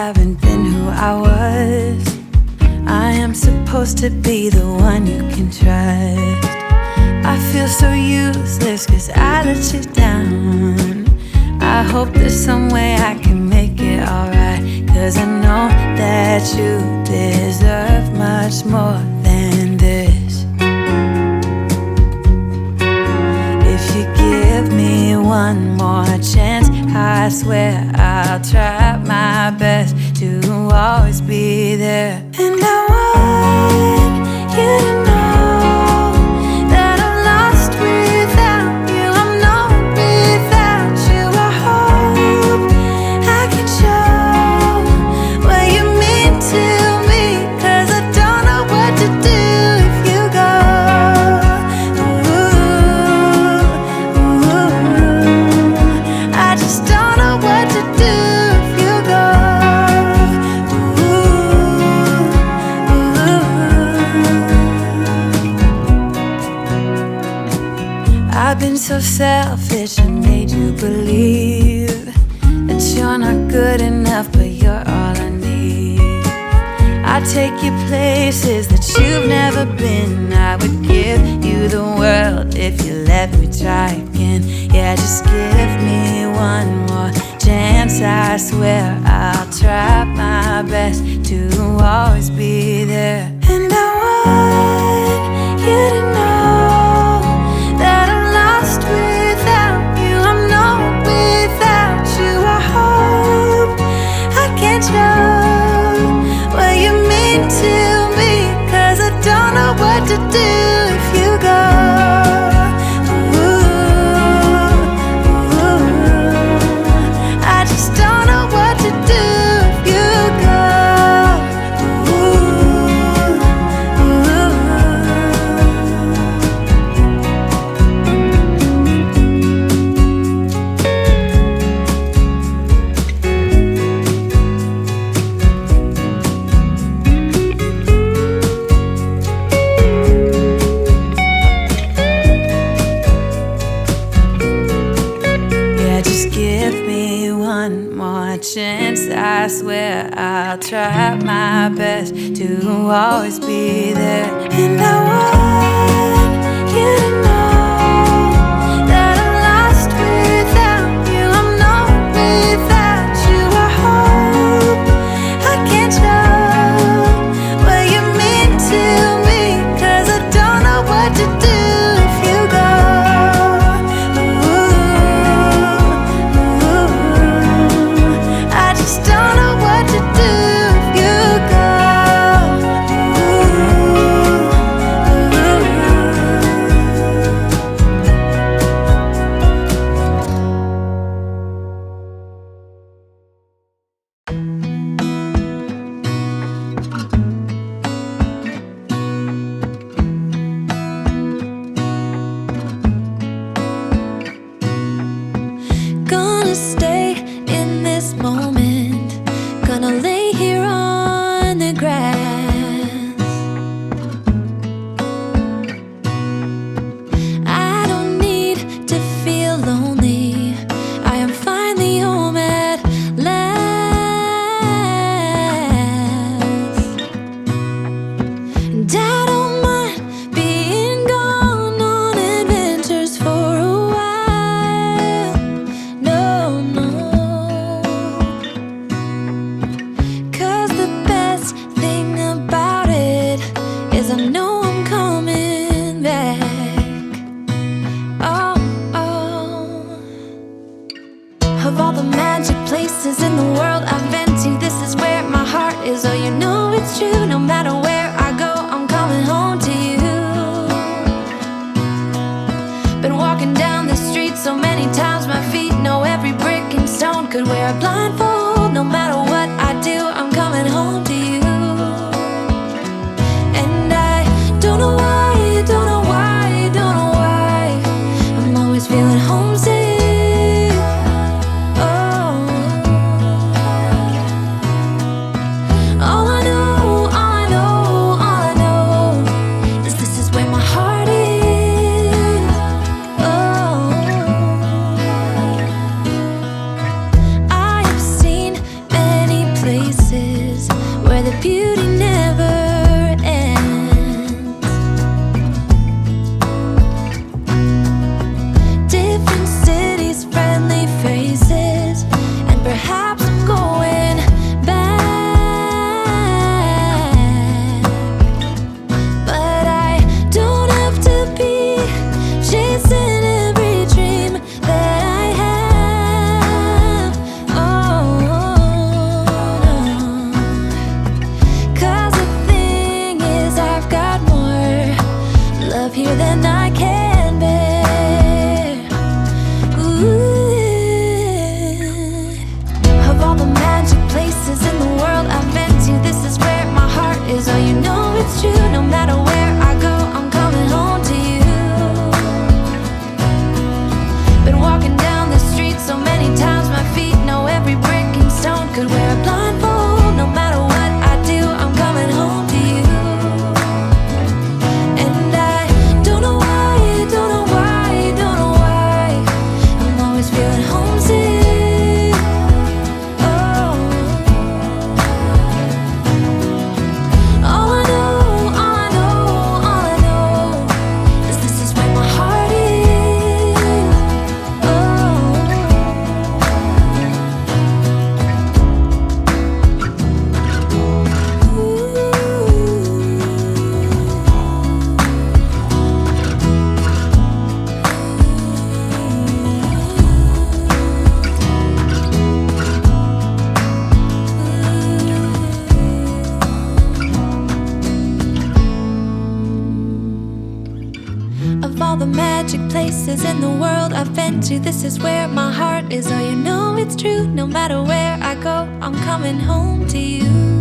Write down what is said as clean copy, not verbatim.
haven't been who I was. I am supposed to be the one you can trust. I feel so useless 'cause I let you down. I hope there's some way I can make it alright, 'cause I know that you deserve much more than this. If you give me one more chance, I swear I'll try my best to always be there. And I want you to know that I'm lost without you. I'm not without you. I hope I can show what you mean to me, 'cause I don't know what to do if you go. I just don't know what to do if you go. I've been so selfish and made you believe that you're not good enough, but you're all I need. I take you places that you've never been. I would give you the world if you let me try again. Yeah, just give me one more chance. I swear I'll try my best to always be there. And I want you to know that I'm lost without you. I'm not without you. I hope I can show what you mean to me, 'cause I don't know what to do if you go. I just don't know what to do if you go. Just give me one more chance. I swear I'll try my best to always be there. And I want you to know that I'm lost without you. I'm not without you. I hope I can show what you mean to me, 'cause I don't know what to do if you go. Don't know what to do if you go. of here than I can bear. Ooh. Of all the magic places in the world I've been to, this is where my heart is. Oh, you know it's true. No matter where I go, I'm coming home to you. Been walking down the street so many times, my feet know every brick and stone. Could wear a blindfold. No matter what I do, I'm coming home to you. And I don't know why, don't know why, don't know why I'm always feeling homesick. Oh, all I know, all I know, all I know is this is where my heart is. Oh, of all the magic places in the world I've been to, this is where my heart is. Oh, you know it's true. No matter where I go, I'm coming home to you.